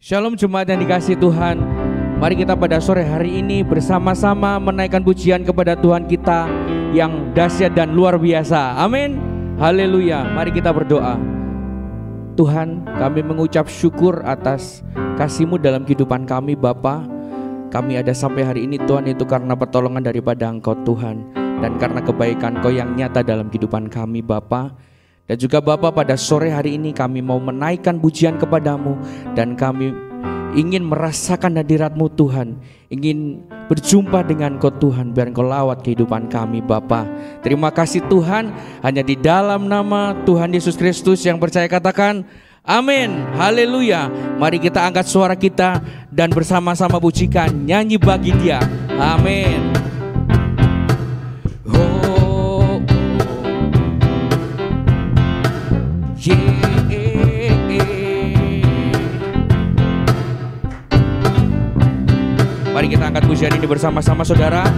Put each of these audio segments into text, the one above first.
Shalom jemaat yang dikasihi Tuhan. Mari kita pada sore hari ini bersama-sama menaikkan pujian kepada Tuhan kita yang dahsyat dan luar biasa. Amin. Haleluya. Mari kita berdoa. Tuhan, kami mengucap syukur atas kasih-Mu dalam kehidupan kami, Bapa. Kami ada sampai hari ini, Tuhan, itu karena pertolongan daripada Engkau, Tuhan, dan karena kebaikan Engkau yang nyata dalam kehidupan kami, Bapa. Dan juga Bapa, pada sore hari ini kami mau menaikkan pujian kepadamu, dan kami ingin merasakan hadirat-Mu, Tuhan, ingin berjumpa dengan Kau, Tuhan, biar Engkau lawat kehidupan kami, Bapa. Terima kasih Tuhan, hanya di dalam nama Tuhan Yesus Kristus yang percaya katakan amin. Haleluya. Mari kita angkat suara kita dan bersama-sama pujikan, nyanyi bagi Dia. Amin. Mari kita angkat pujian ini bersama-sama, saudara.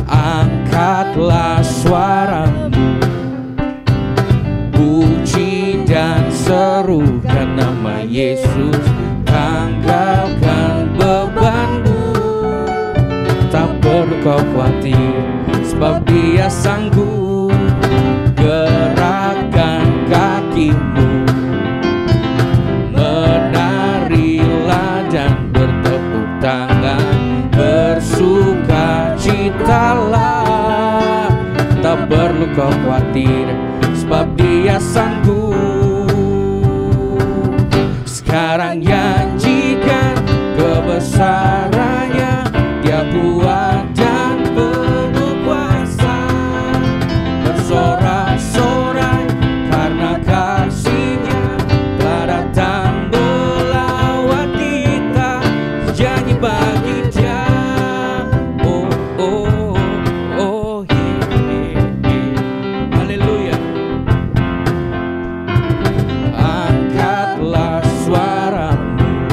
Angkatlah suaramu, puji dan serukan nama Yesus. Tanggalkan bebanmu, tak perlu kau khawatir, sebab Dia sanggup. Gerakkan kakimu, menarilah dan bertepuk tangan, bersukacitalah, tak perlu kau khawatir, sebab Dia sanggup. Sekarang nyanyikan kebesarannya, Dia kuat dan penuh kuasa. Bersorak-sorai karena kasih-Nya telah datang melawat kita. Nyanyi bagi Dia, oh oh oh yeah. Haleluya. Angkatlah suaramu,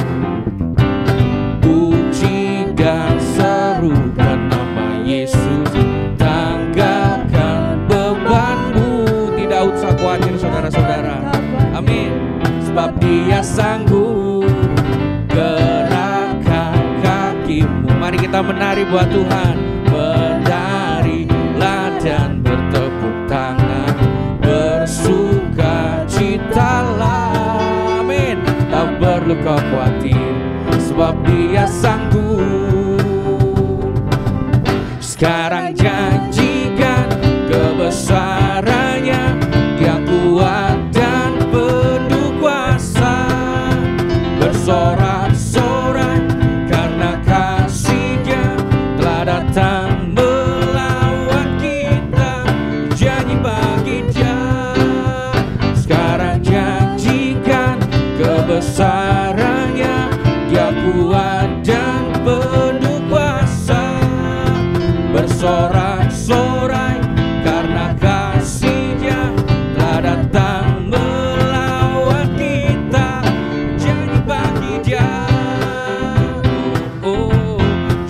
puji dan serukan nama Yesus. Tanggalkan bebanmu, tidak usah khawatir saudara-saudara. Amin. Sebab Dia sanggup. Gerakkan kakimu, mari kita menari buat Tuhan. Menarilah dan bertepuk tangan, bersukacitalah. Amin. Tak perlu kau khawatir, sebab Dia sanggup. Sekarang janjikan kebesarannya, Dia kuat dan penuh kuasa. Bersorak-sorai karena kasih-Nya telah datang melawat kita. Nyanyi bagi Dia. Sekarang janjikan kebesarannya, Dia kuat dan penuh kuasa. Bersorak-sorai karena kasih-Nya telah datang melawat kita. Nyanyi bagi Dia, oh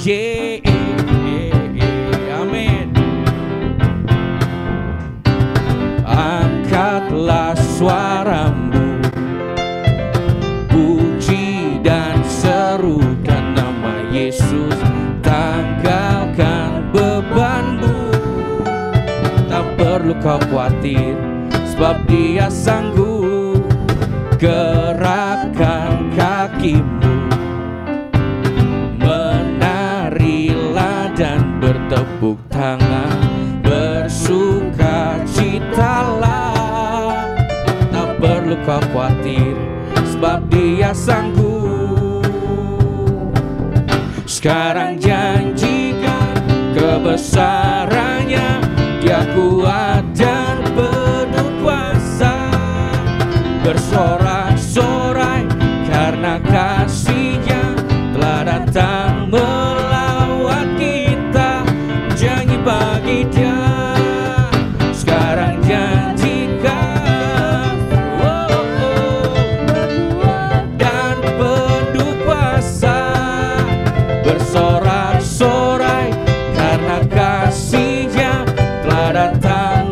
yeah, amin. Angkatlah suaramu, puji dan serukan nama Yesus. Tanggalkan bebanmu, tak perlu kau khawatir, sebab Dia sanggup. Gerakkan kakimu, menarilah dan bertepuk tangan, bersukacitalah, tak perlu kau khawatir, sebab Dia sanggup. Sekarang janjikan kebesarannya, Dia kuat dan penuh kuasa. Bersorak-sorai karena kasih-Nya telah datang melawat kita. Nyanyi bagi Dia. Sekarang janjikan dan penuh kuasa. Bersorak-sorai karena kasih-Nya telah datang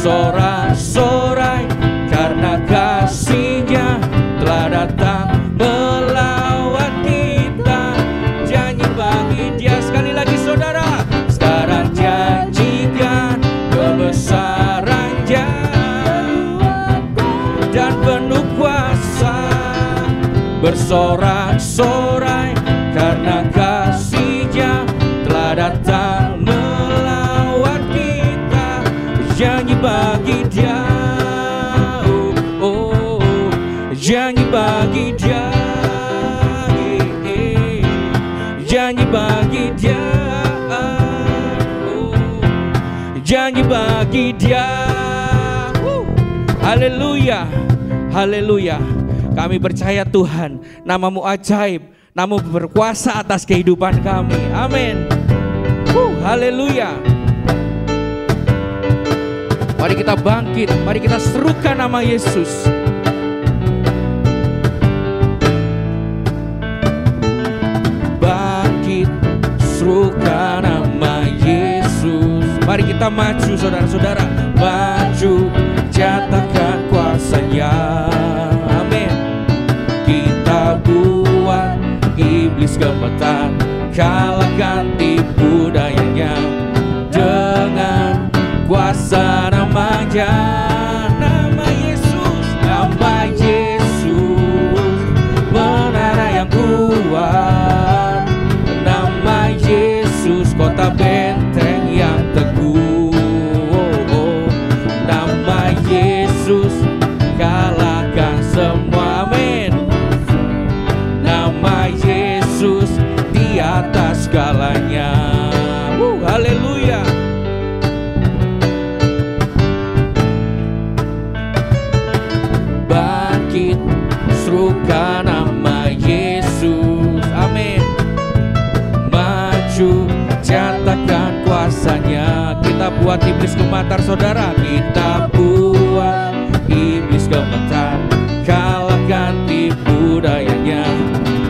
bersorak-sorai karena kasih-Nya telah datang melawat kita. Nyanyi bagi Dia sekali lagi saudara. Sekarang janjikan kebesaran-Nya dan penuh kuasa, bersorak-sorai karena kasih-Nya telah datang melawat kita. Nyanyi bagi Dia, oh, nyanyi bagi Dia, nyanyi bagi Dia, nyanyi bagi Dia. Haleluya, haleluya. Kami percaya Tuhan, nama-Mu ajaib, nama-Mu berkuasa atas kehidupan kami. Amin. Haleluya. Mari kita bangkit, mari kita serukan nama Yesus. Bangkit, serukan nama Yesus. Mari kita maju saudara-saudara. Maju, nyatakan kuasa-Nya. Amin. Kita buat iblis gemetar, kalahkan tipu dayanya dengan kuasa nama-Nya. Nama Yesus, nama Yesus, menara yang kuat. Nama Yesus, kota benteng yang teguh. Nama Yesus, kalahkan semua. Amin. Nama Yesus di atas segalanya. Haleluya. Bangkit, serukan nama Yesus. Amin. Maju, nyatakan kuasa-Nya. Kita buat iblis gemetar saudara. Kita buat iblis gemetar, kalahkan tipu dayanya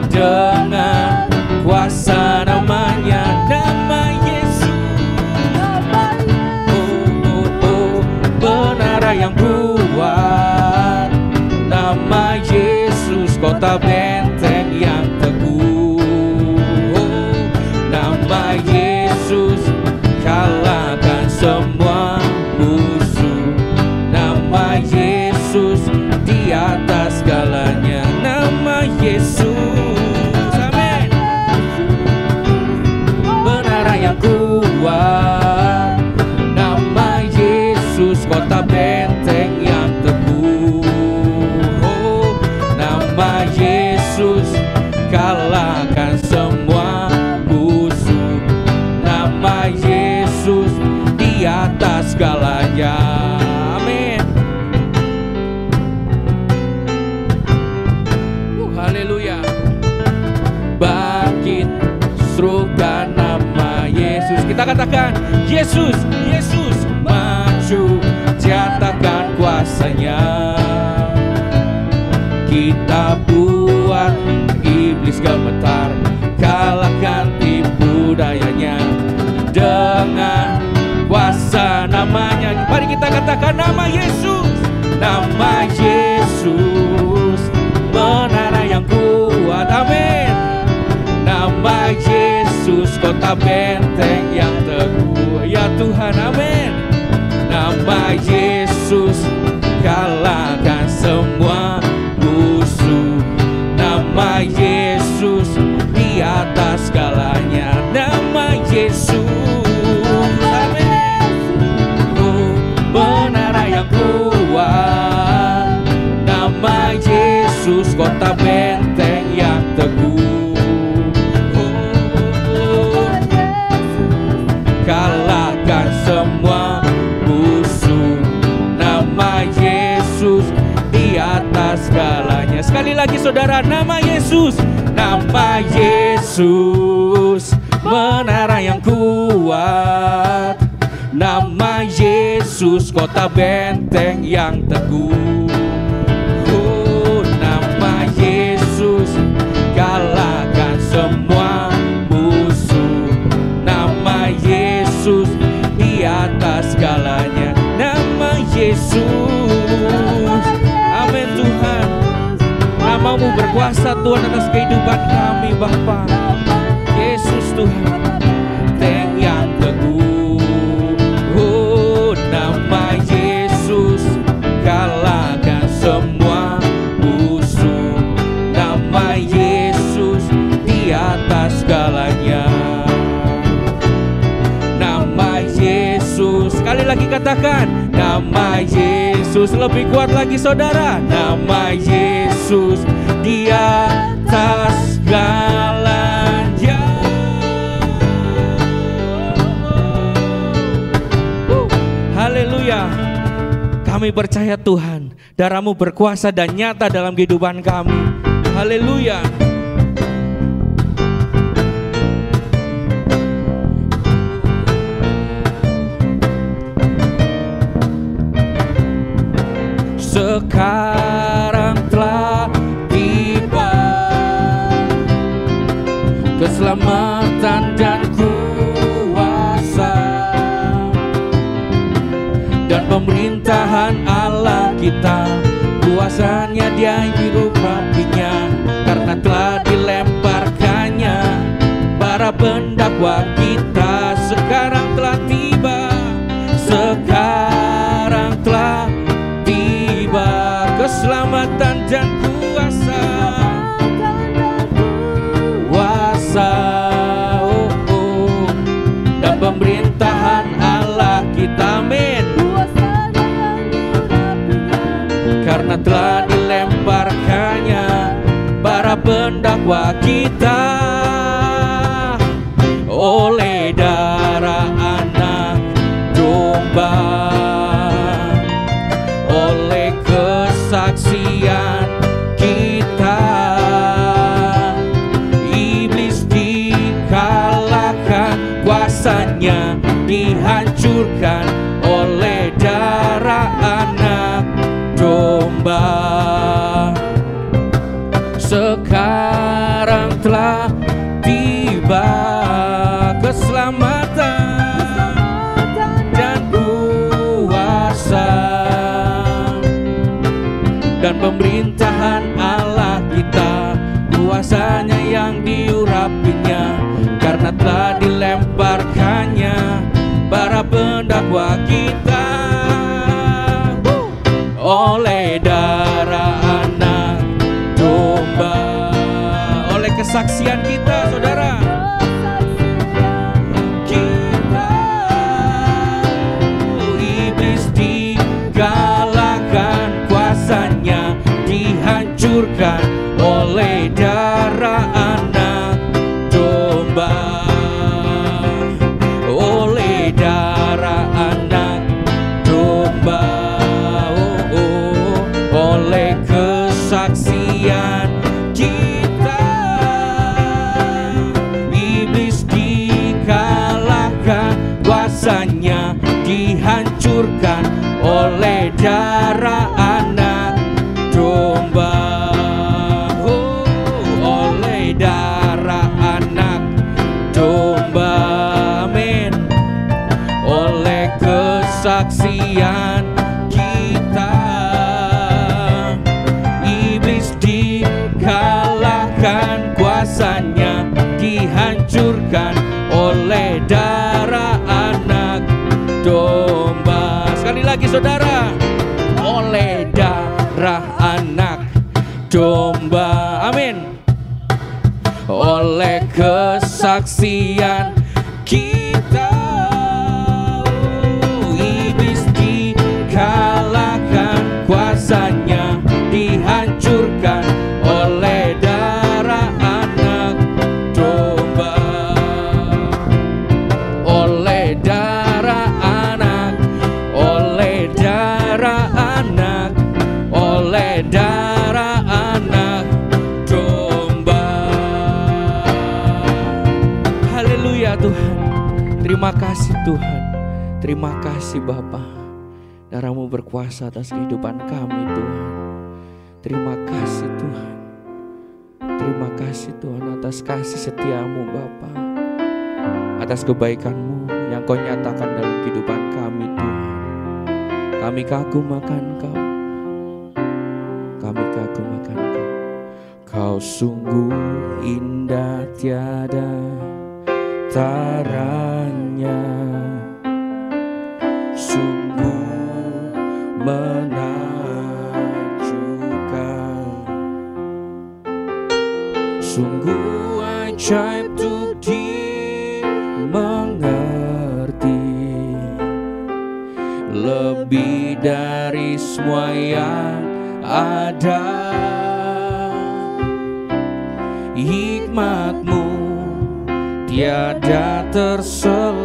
dengan kuasa nama-Nya. Nama Yesus, menara yang kuat. Nama Yesus, kota benteng yang teguh. Nama Yesus, kalahkan semua musuh. Nama Yesus di atas segalanya. Nama Yesus, amin. Menara yang kuat. Nama Yesus, kota benteng yang teguh. Nama Yesus, kalahkan semua musuh. Nama Yesus di atas segalanya. Amin. Haleluya. Bangkit, serukan nama Yesus. Kita katakan Yesus, Yesus. Maju, nyatakan kuasa-Nya. Kita buat iblis gemetar, kalahkan tipu dayanya dengan kuasa nama-Nya. Mari kita katakan nama Yesus. Nama Yesus, menara yang kuat. Amin. Nama Yesus, kota benteng yang teguh. Ya Tuhan, amin. Nama Yesus, kalahkan semua musuh. Nama Yesus di atas segalanya. Nama Yesus, amin. Menara yang kuat. Nama Yesus, kota benteng yang teguh. Kalahkan semua musuh. Nama Yesus di atas segalanya. Sekali lagi saudara, nama Yesus. Nama Yesus, menara yang kuat. Nama Yesus, kota benteng yang teguh. Nama Yesus, kalahkan semua musuh. Nama Yesus di atas segalanya. Nama Tuhan atas kehidupan kami Bapa. Yesus Tuhan, tank yang teguh, oh nama Yesus kalahkan semua musuh. Nama Yesus di atas segalanya. Nama Yesus, sekali lagi katakan, nama Yesus, lebih kuat lagi saudara. Nama Yesus di atas segalanya. Haleluya. Kami percaya Tuhan, darah-Mu berkuasa dan nyata dalam kehidupan kami. Haleluya. Sekarang telah tiba keselamatan dan kuasa dan pemerintahan Allah kita. Kuasanya Dia hidup rapinya, karena telah dilemparkannya para pendakwa kita. Sekarang telah tiba, sekarang telah tiba keselamatan dan kuasa, dan pemerintahan Allah kita. Amin. Karena telah dilemparkannya para pendakwa kita oleh darah anak domba, oleh kesaksian kita. Iblis dikalahkan, kuasanya dihancurkan oleh darah anak domba. Sekarang telah tiba keselamatan dan kuasa dan pemerintahan Allah kita. Kuasanya yang diurapinya, karena telah dilemparkannya para pendakwa kita oleh darah anak domba, oleh kesaksian kita saudara. Kita iblis dikalahkan, kuasanya dihancurkan oleh darah anak domba, oleh darah anak domba, oleh kesaksian kita. Iblis dikalahkan, kuasanya dihancurkan oleh darah anak domba, oleh darah anak domba. Amin. Oleh kesaksian kita, iblis dikalahkan, kuasanya dihancurkan oleh darah anak domba. Sekali lagi saudara, oleh darah anak domba. Amin. Oleh kesaksian kita, iblis dikalahkan, kuasanya dihancurkan oleh darah anak domba, oleh darah anak, oleh darah anak, oleh darah anak domba. Haleluya Tuhan. Terima kasih Tuhan. Terima kasih Bapa. Darah-Mu berkuasa atas kehidupan kami Tuhan. Terima kasih Tuhan. Terima kasih Tuhan atas kasih setia-Mu Bapa, atas kebaikan-Mu yang Kau nyatakan dalam kehidupan kami Tuhan. Kami kagum akan Kau, kami kagum akan Kau. Kau Kau sungguh indah tiada taranya, sungguh menakjubkan, sungguh ajaib untuk dimengerti, lebih dari semua yang ada. Hikmat-Mu tiada terselami,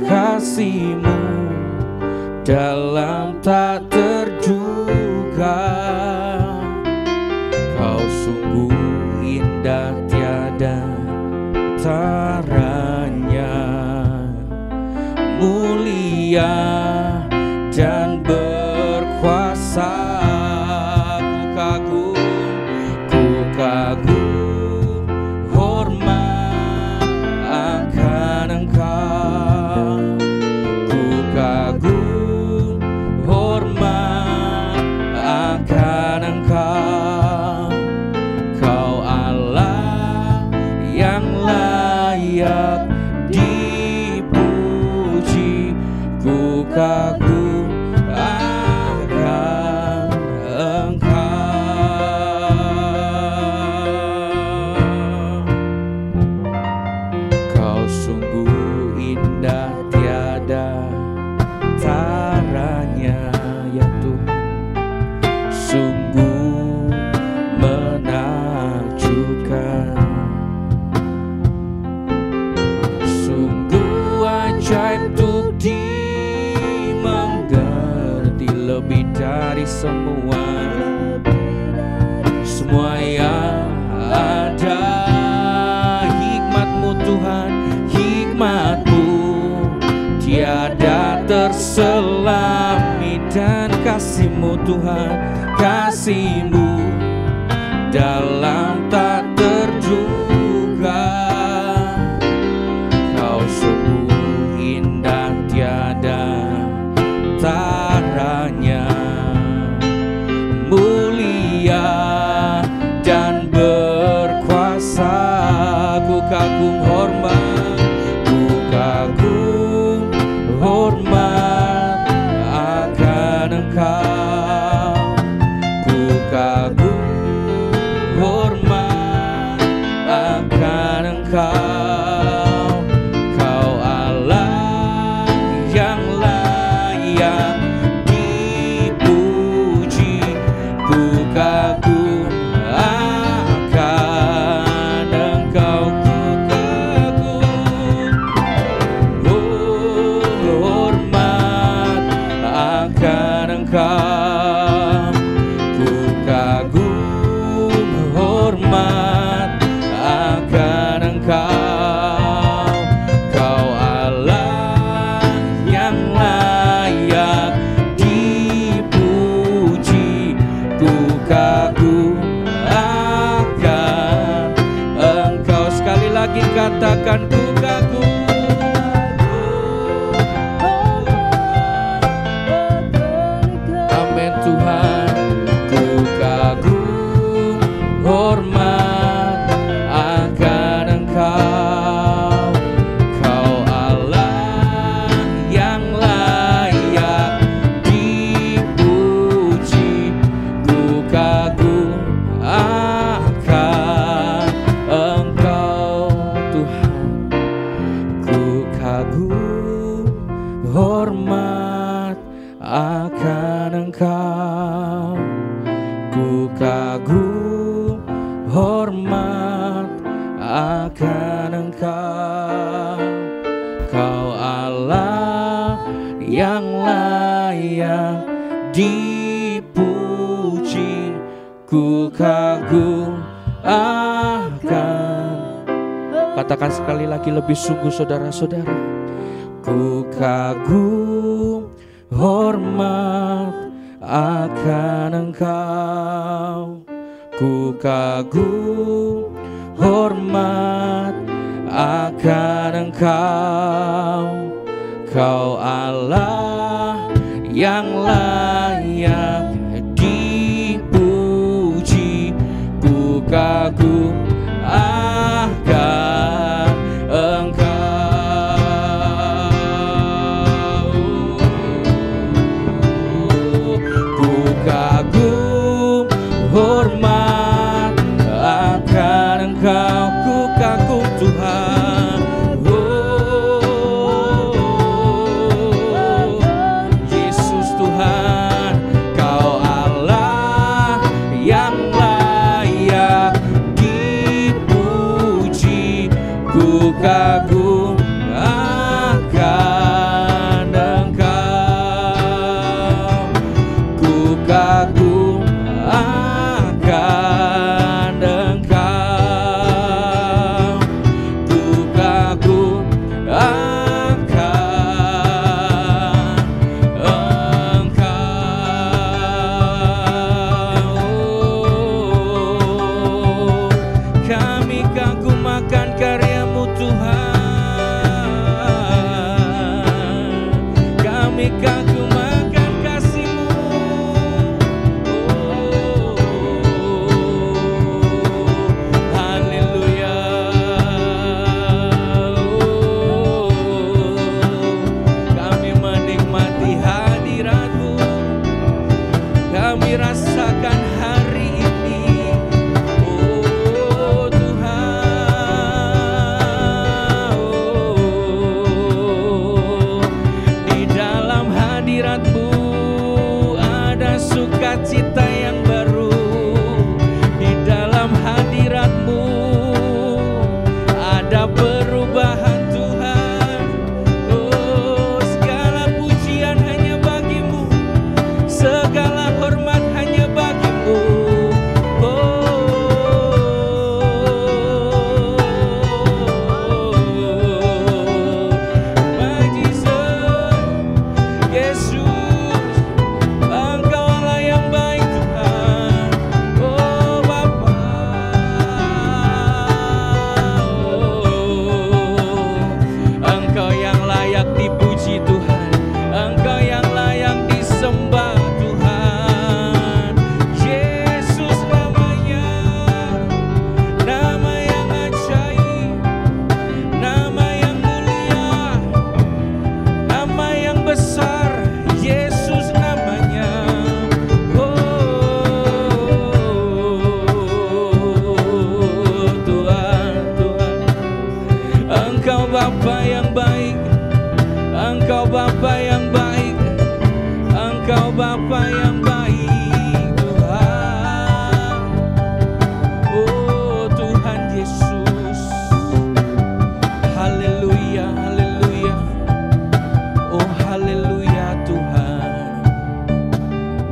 kasih-Mu dalam tak terduga. Kau sungguh indah tiada taranya, mulia dan berkuasa. Ku kagum hormat akan Engkau, ku kagum hormat akan Engkau. Kau Allah yang layak dipuji, ku kagum akan Engkau. Kau sungguh indah tiada taranya, ya Tuhan, sungguh menakjubkan, sungguh ajaib untuk dimengerti, lebih dari semua yang ada. Hikmat-Mu Tuhan, hikmat-Mu tiada terselami, dan kasih-Mu Tuhan, kasih-Mu dalam tak terduga. Kau sungguh indah tiada taranya, mulia dan berkuasa. Ku kagum hormat, ku kagum hormat akan Engkau, ku kagum hormat akan Engkau. Kau Allah yang layak dipuji, ku kagum akan Engkau, ku kagum hormat akan Engkau, ku kagum hormat akan Engkau. Kau Allah yang layak dipuji, ku kagum akan Engkau. Sekali lagi katakan, ku kagum. Amin Tuhan, ku kagum hormat akan Engkau. Kau Allah yang layak dipuji, ku kagum akan Engkau Tuhan, ku kagum hormat akan Engkau, ku kagum hormat akan Engkau. Kau Allah yang layak dipuji, ku kagum akan. Katakan sekali lagi lebih sungguh saudara-saudara. Ku kagum hormat akan Engkau, ku kagum hormat akan Engkau. Kau Allah yang layak dipuji, Engkau Bapa yang baik, Engkau Bapa yang baik Tuhan. Oh Tuhan Yesus, haleluya, haleluya. Oh haleluya Tuhan,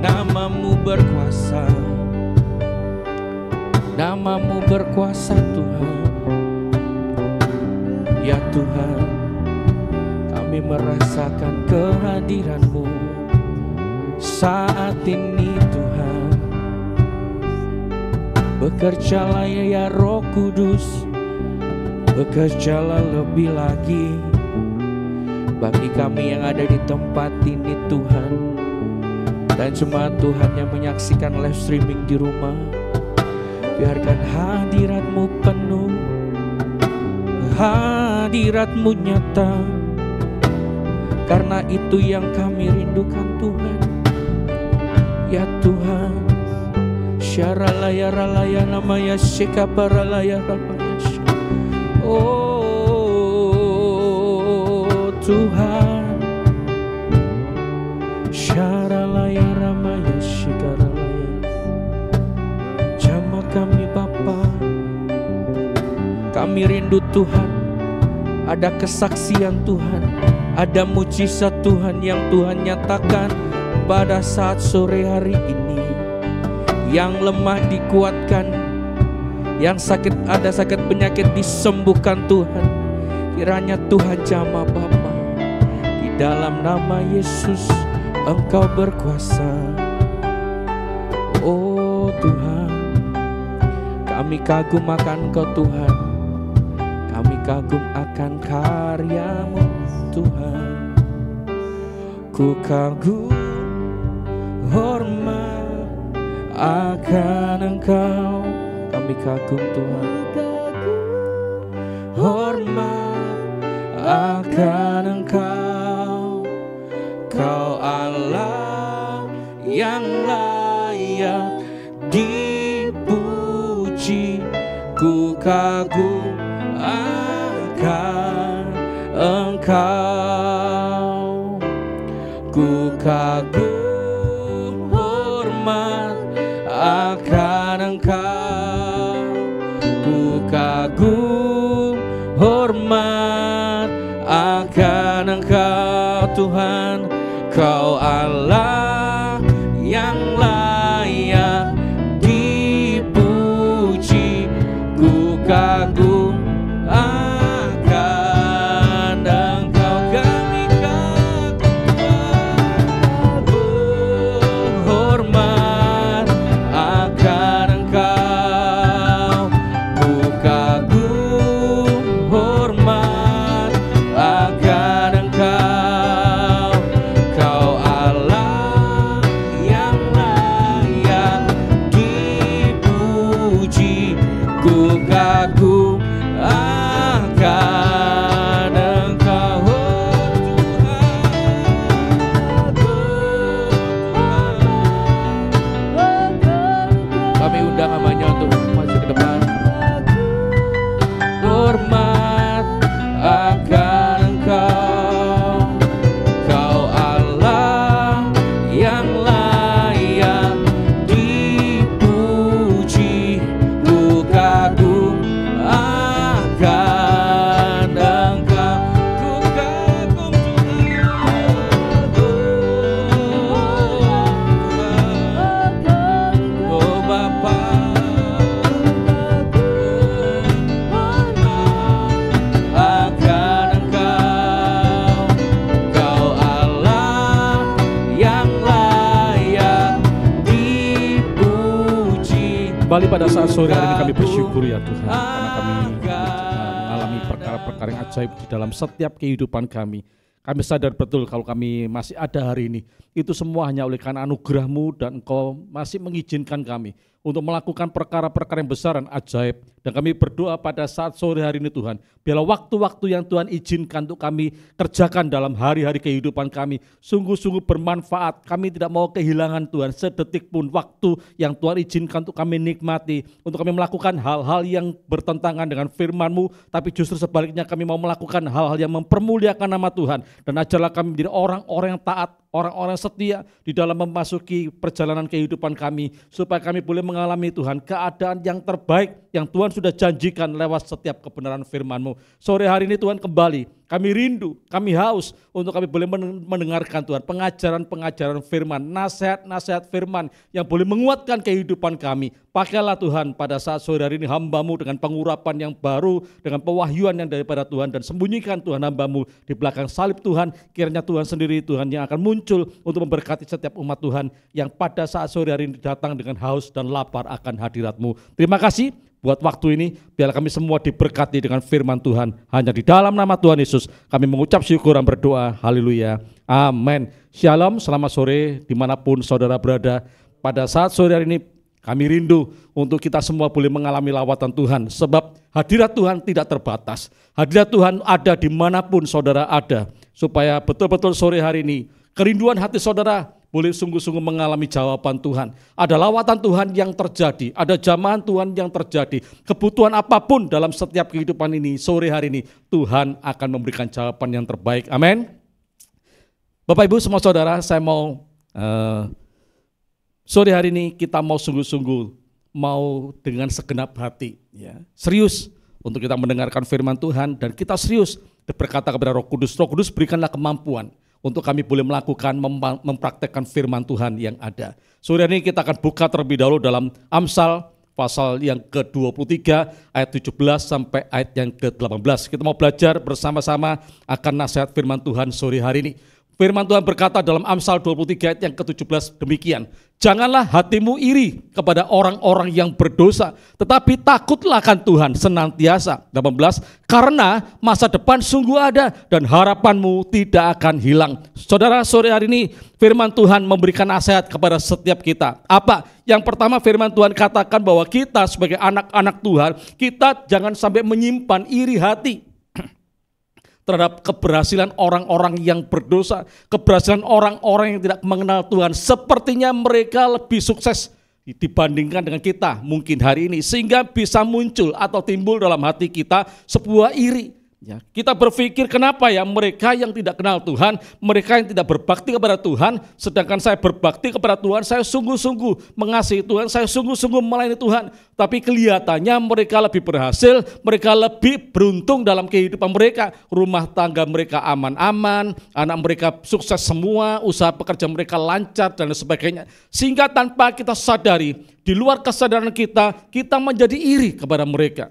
namamu berkuasa, namamu berkuasa Tuhan. Ya Tuhan, kami merasakan kehadiran-Mu saat ini Tuhan. Bekerjalah ya Roh Kudus, bekerjalah lebih lagi bagi kami yang ada di tempat ini Tuhan, dan semua Tuhan yang menyaksikan live streaming di rumah. Biarkan hadirat-Mu penuh, hadirat-Mu nyata, karena itu yang kami rindukan Tuhan. Ya Tuhan, syaralaya ralaya namanya sekaparalaya ramaya. Oh Tuhan, syaralaya ramaya sekaralaya. Jama kami Bapa, kami rindu Tuhan, ada kesaksian Tuhan, ada mujizat Tuhan yang Tuhan nyatakan pada saat sore hari ini. Yang lemah dikuatkan, yang sakit, ada sakit penyakit disembuhkan Tuhan. Kiranya Tuhan jamah Bapa, di dalam nama Yesus Engkau berkuasa. Oh Tuhan, kami kagum akan Engkau Tuhan, kami kagum akan karya-Mu Tuhan. Ku kagum, hormat akan Engkau, kami kagum Tuhan. Hormat akan Engkau, Kau Allah yang layak dipuji. Ku kagum akan Engkau, ku kagum, hormat akan Engkau, ku kagum, hormat akan Engkau Tuhan. Kau Allah yang layak dipuji. Ku kagum akan Engkau, kami kagum, hormat akan Engkau. Ku kagum, hormat akan Engkau. Kau Allah yang layak dipuji. Ku kagum akan Engkau, oh Tuhan. Kami undang namanya untuk maju ke depan. Hormat akan Engkau, Kau Allah yang layak dipuji. Ku kagum akan Engkau, ku kagum Tuhan. Oh Bapa, akan Engkau, Kau Allah yang layak dipuji. Kembali pada saat sore hari ini kami bersyukur ya Tuhan, karena kami mengalami perkara-perkara yang ajaib di dalam setiap kehidupan kami. Kami sadar betul kalau kami masih ada hari ini, itu semua hanya oleh karena anugerah-Mu dan Engkau masih mengizinkan kami untuk melakukan perkara-perkara yang besar dan ajaib. Dan kami berdoa pada saat sore hari ini Tuhan, biarlah waktu-waktu yang Tuhan izinkan untuk kami kerjakan dalam hari-hari kehidupan kami sungguh-sungguh bermanfaat. Kami tidak mau kehilangan Tuhan sedetik pun waktu yang Tuhan izinkan untuk kami nikmati, untuk kami melakukan hal-hal yang bertentangan dengan firman-Mu, tapi justru sebaliknya kami mau melakukan hal-hal yang mempermuliakan nama Tuhan. Dan ajarlah kami menjadi orang-orang yang taat, orang-orang setia di dalam memasuki perjalanan kehidupan kami, supaya kami boleh mengalami Tuhan keadaan yang terbaik yang Tuhan sudah janjikan lewat setiap kebenaran firman-Mu. Sore hari ini Tuhan kembali kami rindu, kami haus untuk kami boleh mendengarkan Tuhan pengajaran-pengajaran firman, nasihat-nasihat firman yang boleh menguatkan kehidupan kami. Pakailah Tuhan pada saat sore hari ini hamba-Mu dengan pengurapan yang baru, dengan pewahyuan yang daripada Tuhan, dan sembunyikan Tuhan hamba-Mu di belakang salib Tuhan. Kiranya Tuhan sendiri Tuhan yang akan muncul untuk memberkati setiap umat Tuhan yang pada saat sore hari ini datang dengan haus dan lapar akan hadirat-Mu. Terima kasih buat waktu ini, biarlah kami semua diberkati dengan firman Tuhan. Hanya di dalam nama Tuhan Yesus kami mengucap syukur dan berdoa. Haleluya. Amin. Shalom, selamat sore dimanapun saudara berada. Pada saat sore hari ini kami rindu untuk kita semua boleh mengalami lawatan Tuhan. Sebab hadirat Tuhan tidak terbatas. Hadirat Tuhan ada dimanapun saudara ada. Supaya betul-betul sore hari ini kerinduan hati saudara boleh sungguh-sungguh mengalami jawaban Tuhan. Ada lawatan Tuhan yang terjadi, ada jamahan Tuhan yang terjadi. Kebutuhan apapun dalam setiap kehidupan ini, sore hari ini, Tuhan akan memberikan jawaban yang terbaik. Amin. Bapak Ibu semua saudara, saya mau sore hari ini kita mau sungguh-sungguh, mau dengan segenap hati, ya, serius untuk kita mendengarkan firman Tuhan, dan kita serius berkata kepada Roh Kudus, Roh Kudus berikanlah kemampuan untuk kami boleh melakukan, mempraktekkan firman Tuhan yang ada. Sore ini kita akan buka terlebih dahulu dalam Amsal pasal yang ke-23 ayat 17 sampai ayat yang ke-18. Kita mau belajar bersama-sama akan nasihat firman Tuhan sore hari ini. Firman Tuhan berkata dalam Amsal 23 ayat yang ke-17 demikian. Janganlah hatimu iri kepada orang-orang yang berdosa, tetapi takutlah akan Tuhan senantiasa. 18, karena masa depan sungguh ada dan harapanmu tidak akan hilang. Saudara, sore hari ini firman Tuhan memberikan nasihat kepada setiap kita. Apa? Yang pertama firman Tuhan katakan bahwa kita sebagai anak-anak Tuhan, kita jangan sampai menyimpan iri hati terhadap keberhasilan orang-orang yang berdosa, keberhasilan orang-orang yang tidak mengenal Tuhan. Sepertinya mereka lebih sukses dibandingkan dengan kita mungkin hari ini, sehingga bisa muncul atau timbul dalam hati kita sebuah iri. Ya, kita berpikir kenapa ya mereka yang tidak kenal Tuhan, mereka yang tidak berbakti kepada Tuhan, sedangkan saya berbakti kepada Tuhan, saya sungguh-sungguh mengasihi Tuhan, saya sungguh-sungguh melayani Tuhan. Tapi kelihatannya mereka lebih berhasil, mereka lebih beruntung dalam kehidupan mereka. Rumah tangga mereka aman-aman, anak mereka sukses semua, usaha pekerjaan mereka lancar dan sebagainya. Sehingga tanpa kita sadari, di luar kesadaran kita menjadi iri kepada mereka.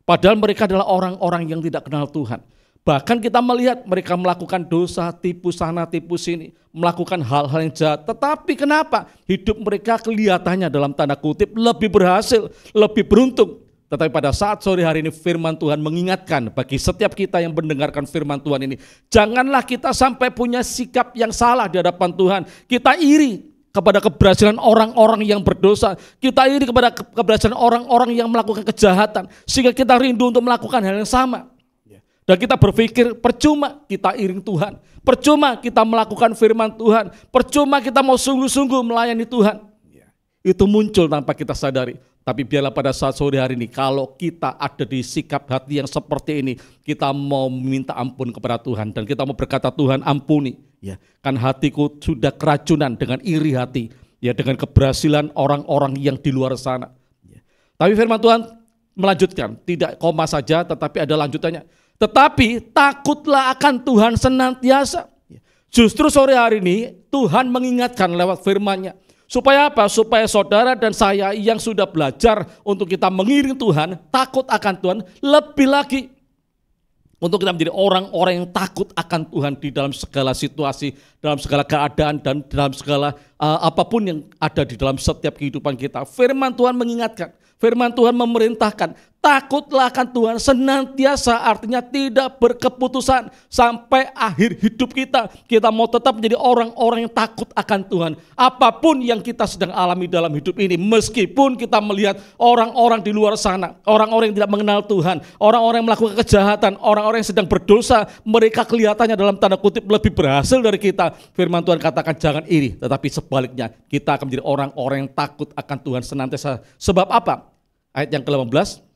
Padahal mereka adalah orang-orang yang tidak kenal Tuhan. Bahkan kita melihat mereka melakukan dosa, tipu sana, tipu sini, melakukan hal-hal yang jahat. Tetapi kenapa hidup mereka kelihatannya dalam tanda kutip lebih berhasil, lebih beruntung. Tetapi pada saat sore hari ini firman Tuhan mengingatkan bagi setiap kita yang mendengarkan firman Tuhan ini, janganlah kita sampai punya sikap yang salah di hadapan Tuhan. Kita iri kepada keberhasilan orang-orang yang berdosa, kita iri kepada keberhasilan orang-orang yang melakukan kejahatan, sehingga kita rindu untuk melakukan hal yang sama. Dan kita berpikir percuma kita iring Tuhan, percuma kita melakukan firman Tuhan, percuma kita mau sungguh-sungguh melayani Tuhan. Itu muncul tanpa kita sadari. Tapi biarlah pada saat sore hari ini, kalau kita ada di sikap hati yang seperti ini, kita mau minta ampun kepada Tuhan, dan kita mau berkata, Tuhan ampuni, ya, kan hatiku sudah keracunan dengan iri hati, ya, dengan keberhasilan orang-orang yang di luar sana. Ya. Tapi firman Tuhan melanjutkan, tidak koma saja, tetapi ada lanjutannya. Tetapi takutlah akan Tuhan senantiasa. Ya. Justru sore hari ini Tuhan mengingatkan lewat firman-Nya. Supaya apa? Supaya saudara dan saya yang sudah belajar untuk kita mengiring Tuhan, takut akan Tuhan, lebih lagi untuk kita menjadi orang-orang yang takut akan Tuhan di dalam segala situasi, dalam segala keadaan, dan dalam segala apapun yang ada di dalam setiap kehidupan kita. Firman Tuhan mengingatkan, firman Tuhan memerintahkan, Takutlah akan Tuhan senantiasa, artinya tidak berkeputusan sampai akhir hidup kita. Kita mau tetap menjadi orang-orang yang takut akan Tuhan. Apapun yang kita sedang alami dalam hidup ini, meskipun kita melihat orang-orang di luar sana, orang-orang yang tidak mengenal Tuhan, orang-orang yang melakukan kejahatan, orang-orang yang sedang berdosa, mereka kelihatannya dalam tanda kutip lebih berhasil dari kita. Firman Tuhan katakan jangan iri, tetapi sebaliknya kita akan menjadi orang-orang yang takut akan Tuhan senantiasa. Sebab apa? Ayat yang ke-18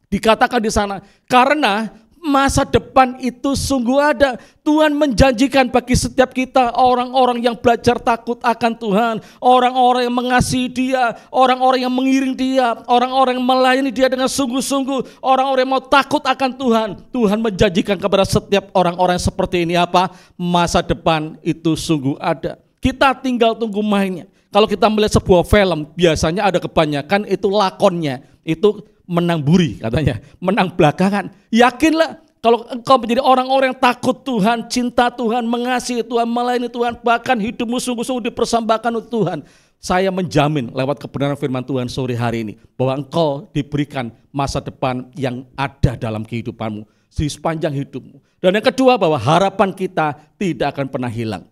dikatakan di sana, karena masa depan itu sungguh ada. Tuhan menjanjikan bagi setiap kita orang-orang yang belajar takut akan Tuhan, orang-orang yang mengasihi Dia, orang-orang yang mengiring Dia, orang-orang yang melayani Dia dengan sungguh-sungguh, orang-orang yang mau takut akan Tuhan. Tuhan menjanjikan kepada setiap orang-orang seperti ini apa? Masa depan itu sungguh ada. Kita tinggal tunggu mainnya. Kalau kita melihat sebuah film, biasanya ada kebanyakan itu lakonnya, itu menang buri katanya, menang belakangan. Yakinlah kalau engkau menjadi orang-orang yang takut Tuhan, cinta Tuhan, mengasihi Tuhan, melayani Tuhan, bahkan hidupmu sungguh-sungguh dipersembahkan untuk Tuhan. Saya menjamin lewat kebenaran firman Tuhan sore hari ini bahwa engkau diberikan masa depan yang ada dalam kehidupanmu di sepanjang hidupmu. Dan yang kedua bahwa harapan kita tidak akan pernah hilang.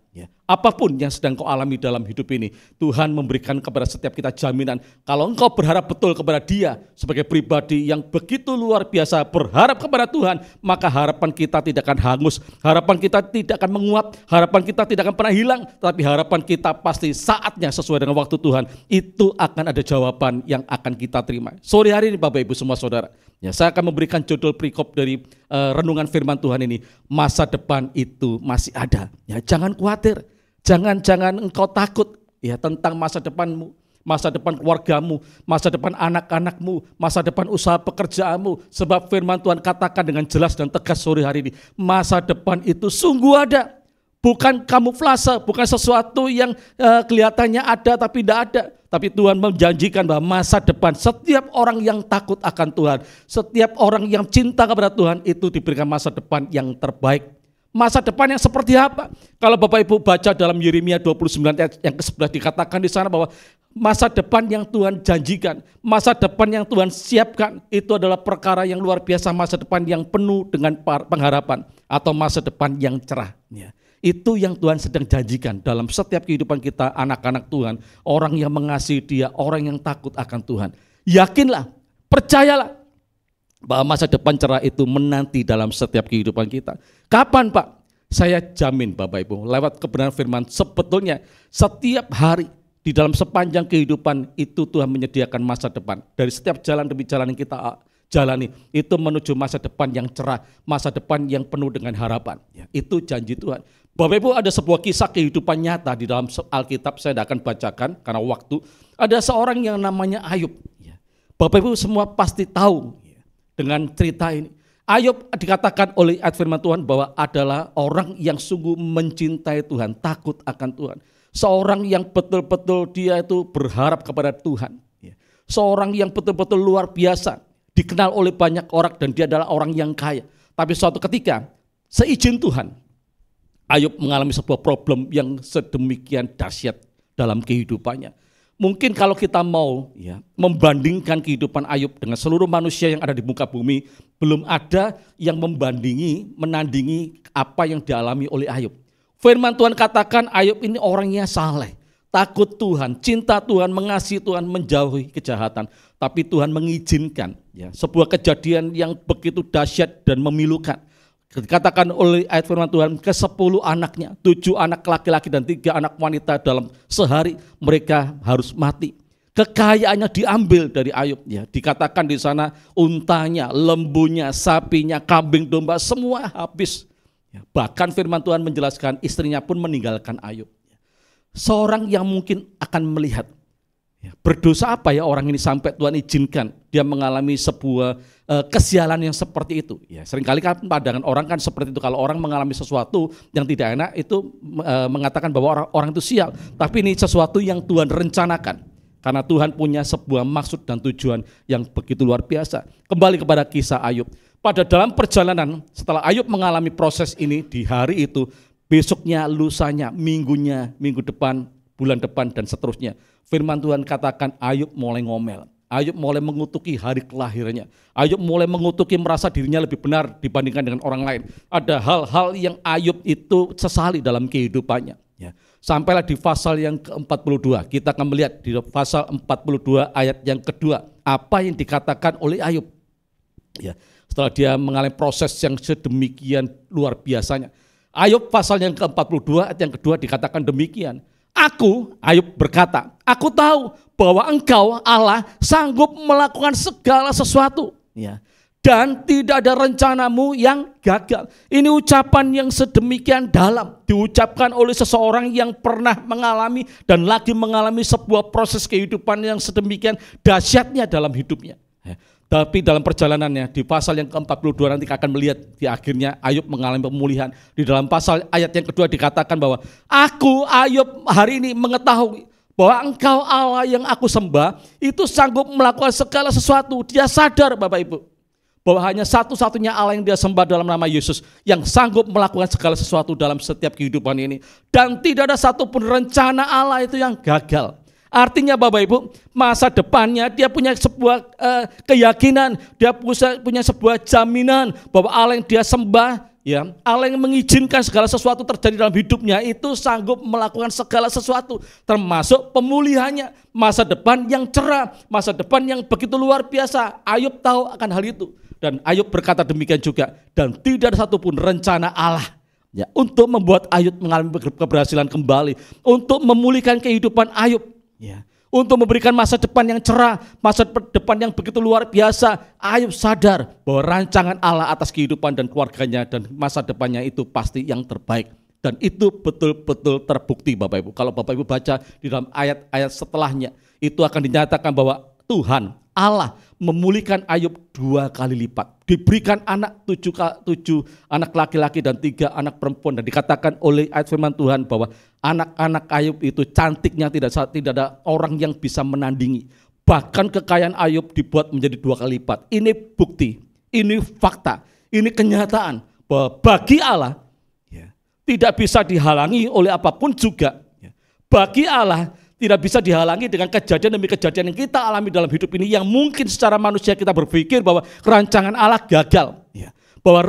Apapun yang sedang kau alami dalam hidup ini, Tuhan memberikan kepada setiap kita jaminan. Kalau engkau berharap betul kepada Dia sebagai pribadi yang begitu luar biasa, berharap kepada Tuhan, maka harapan kita tidak akan hangus, harapan kita tidak akan menguap, harapan kita tidak akan pernah hilang, tapi harapan kita pasti saatnya sesuai dengan waktu Tuhan, itu akan ada jawaban yang akan kita terima. Sore hari ini Bapak Ibu semua saudara, saya akan memberikan judul perikop dari renungan firman Tuhan ini, masa depan itu masih ada. Jangan khawatir. Jangan engkau takut tentang masa depanmu, masa depan keluargamu, masa depan anak-anakmu, masa depan usaha pekerjaanmu. Sebab firman Tuhan katakan dengan jelas dan tegas sore hari ini, masa depan itu sungguh ada. Bukan kamuflase, bukan sesuatu yang kelihatannya ada tapi tidak ada. Tapi Tuhan menjanjikan bahwa masa depan setiap orang yang takut akan Tuhan, setiap orang yang cinta kepada Tuhan itu diberikan masa depan yang terbaik. Masa depan yang seperti apa? Kalau Bapak Ibu baca dalam Yeremia 29 ayat yang ke-11 dikatakan di sana bahwa masa depan yang Tuhan janjikan, masa depan yang Tuhan siapkan itu adalah perkara yang luar biasa, masa depan yang penuh dengan pengharapan atau masa depan yang cerah. Itu yang Tuhan sedang janjikan dalam setiap kehidupan kita, anak-anak Tuhan, orang yang mengasihi Dia, orang yang takut akan Tuhan. Yakinlah, percayalah bahwa masa depan cerah itu menanti dalam setiap kehidupan kita. Kapan Pak? Saya jamin Bapak Ibu, lewat kebenaran firman, sebetulnya setiap hari di dalam sepanjang kehidupan itu Tuhan menyediakan masa depan. Dari setiap jalan demi jalan yang kita jalani, itu menuju masa depan yang cerah, masa depan yang penuh dengan harapan. Itu janji Tuhan. Bapak Ibu, ada sebuah kisah kehidupan nyata di dalam Alkitab, saya tidak akan bacakan karena waktu. Ada seorang yang namanya Ayub. Bapak Ibu semua pasti tahu dengan cerita ini. Ayub dikatakan oleh ayat firman Tuhan bahwa adalah orang yang sungguh mencintai Tuhan, takut akan Tuhan. Seorang yang betul-betul dia itu berharap kepada Tuhan. Seorang yang betul-betul luar biasa, dikenal oleh banyak orang dan dia adalah orang yang kaya. Tapi suatu ketika, seizin Tuhan, Ayub mengalami sebuah problem yang sedemikian dahsyat dalam kehidupannya. Mungkin kalau kita mau membandingkan kehidupan Ayub dengan seluruh manusia yang ada di muka bumi, belum ada yang menandingi apa yang dialami oleh Ayub. Firman Tuhan katakan Ayub ini orangnya saleh, takut Tuhan, cinta Tuhan, mengasihi Tuhan, menjauhi kejahatan. Tapi Tuhan mengizinkan sebuah kejadian yang begitu dahsyat dan memilukan. Dikatakan oleh ayat firman Tuhan, ke-10 anaknya, 7 anak laki-laki dan 3 anak wanita dalam sehari mereka harus mati. Kekayaannya diambil dari Ayub. Dikatakan di sana untanya, lembunya, sapinya, kambing domba semua habis. Bahkan firman Tuhan menjelaskan istrinya pun meninggalkan Ayub. Seorang yang mungkin akan melihat, berdosa apa ya orang ini sampai Tuhan izinkan dia mengalami sebuah kesialan yang seperti itu. Seringkali kan pandangan orang kan seperti itu, kalau orang mengalami sesuatu yang tidak enak itu mengatakan bahwa orang itu sial. Tapi ini sesuatu yang Tuhan rencanakan, karena Tuhan punya sebuah maksud dan tujuan yang begitu luar biasa. Kembali kepada kisah Ayub. Pada dalam perjalanan setelah Ayub mengalami proses ini di hari itu, besoknya, lusanya, minggunya, minggu depan, bulan depan dan seterusnya, firman Tuhan katakan Ayub mulai ngomel. Ayub mulai mengutuki hari kelahirannya. Ayub mulai mengutuki merasa dirinya lebih benar dibandingkan dengan orang lain. Ada hal-hal yang Ayub itu sesali dalam kehidupannya. Ya. Sampailah di pasal yang ke-42. Kita akan melihat di pasal 42 ayat yang kedua. Apa yang dikatakan oleh Ayub. Ya. Setelah dia mengalami proses yang sedemikian luar biasanya. Ayub pasal yang ke-42 ayat yang kedua dikatakan demikian. Ayub berkata, aku tahu bahwa engkau Allah sanggup melakukan segala sesuatu. Ya. Dan tidak ada rencanamu yang gagal. Ini ucapan yang sedemikian dalam. Diucapkan oleh seseorang yang pernah mengalami dan lagi mengalami sebuah proses kehidupan yang sedemikian dahsyatnya dalam hidupnya. Ya. Tapi dalam perjalanannya di pasal yang ke-42 nanti akan melihat di akhirnya Ayub mengalami pemulihan. Di dalam pasal ayat yang kedua dikatakan bahwa aku Ayub hari ini mengetahui bahwa engkau Allah yang aku sembah itu sanggup melakukan segala sesuatu. Dia sadar Bapak Ibu bahwa hanya satu-satunya Allah yang dia sembah dalam nama Yesus yang sanggup melakukan segala sesuatu dalam setiap kehidupan ini. Dan tidak ada satupun rencana Allah itu yang gagal. Artinya Bapak Ibu, masa depannya dia punya sebuah keyakinan, dia punya sebuah jaminan bahwa Allah yang dia sembah, ya, Allah yang mengizinkan segala sesuatu terjadi dalam hidupnya itu sanggup melakukan segala sesuatu, termasuk pemulihannya, masa depan yang cerah, masa depan yang begitu luar biasa. Ayub tahu akan hal itu dan Ayub berkata demikian juga, dan tidak ada satupun rencana Allah ya untuk membuat Ayub mengalami keberhasilan kembali, untuk memulihkan kehidupan Ayub. Ya, untuk memberikan masa depan yang cerah, masa depan yang begitu luar biasa. Ayub sadar bahwa rancangan Allah atas kehidupan dan keluarganya dan masa depannya itu pasti yang terbaik. Dan itu betul-betul terbukti Bapak Ibu. Kalau Bapak Ibu baca di dalam ayat-ayat setelahnya, itu akan dinyatakan bahwa Tuhan Allah memulihkan Ayub 2 kali lipat. Diberikan anak 7 anak laki-laki dan 3 anak perempuan. Dan dikatakan oleh ayat firman Tuhan bahwa anak-anak Ayub itu cantiknya tidak ada orang yang bisa menandingi. Bahkan kekayaan Ayub dibuat menjadi 2 kali lipat. Ini bukti, ini fakta, ini kenyataan bahwa bagi Allah ya, tidak bisa dihalangi oleh apapun juga. Ya. Bagi Allah tidak bisa dihalangi dengan kejadian demi kejadian yang kita alami dalam hidup ini yang mungkin secara manusia kita berpikir bahwa rancangan Allah gagal. Ya. Bahwa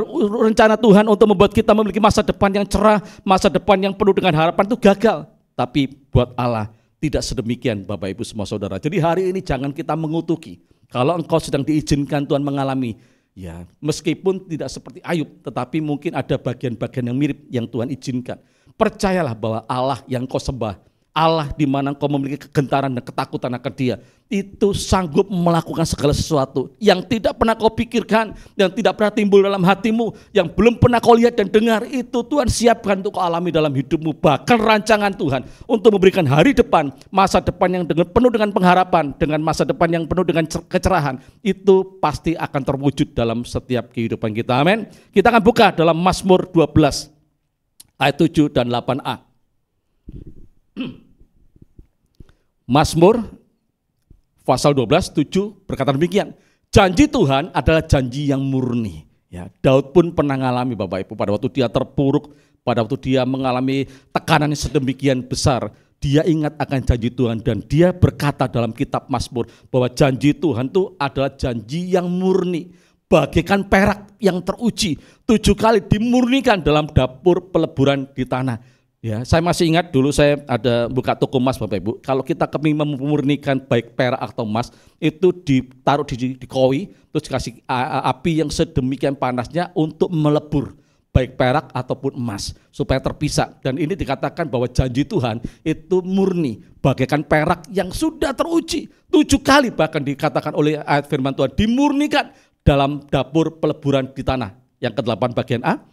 rencana Tuhan untuk membuat kita memiliki masa depan yang cerah, masa depan yang penuh dengan harapan itu gagal. Tapi buat Allah tidak sedemikian Bapak Ibu semua saudara. Jadi hari ini jangan kita mengutuki. Kalau engkau sedang diizinkan Tuhan mengalami, ya meskipun tidak seperti Ayub, tetapi mungkin ada bagian-bagian yang mirip yang Tuhan izinkan. Percayalah bahwa Allah yang kau sembah, Allah di mana kau memiliki kegentaran dan ketakutan akan Dia, itu sanggup melakukan segala sesuatu yang tidak pernah kau pikirkan, yang tidak pernah timbul dalam hatimu, yang belum pernah kau lihat dan dengar, itu Tuhan siapkan untuk kau alami dalam hidupmu. Bahkan rancangan Tuhan untuk memberikan hari depan, masa depan yang penuh dengan pengharapan, dengan masa depan yang penuh dengan kecerahan, itu pasti akan terwujud dalam setiap kehidupan kita. Amin. Kita akan buka dalam Mazmur 12 ayat 7 dan 8a. Mazmur pasal 12, 7 berkata demikian. Janji Tuhan adalah janji yang murni. Ya, Daud pun pernah mengalami Bapak Ibu pada waktu dia terpuruk, pada waktu dia mengalami tekanan yang sedemikian besar. Dia ingat akan janji Tuhan dan dia berkata dalam kitab Mazmur bahwa janji Tuhan itu adalah janji yang murni. Bagaikan perak yang teruji, 7 kali dimurnikan dalam dapur peleburan di tanah. Ya, saya masih ingat dulu saya ada buka toko emas Bapak Ibu. Kalau kita kepingin memurnikan baik perak atau emas, itu ditaruh di koi, terus dikasih api yang sedemikian panasnya untuk melebur baik perak ataupun emas supaya terpisah. Dan ini dikatakan bahwa janji Tuhan itu murni, bagaikan perak yang sudah teruji 7 kali, bahkan dikatakan oleh ayat firman Tuhan dimurnikan dalam dapur peleburan di tanah. Yang ke-8 bagian A.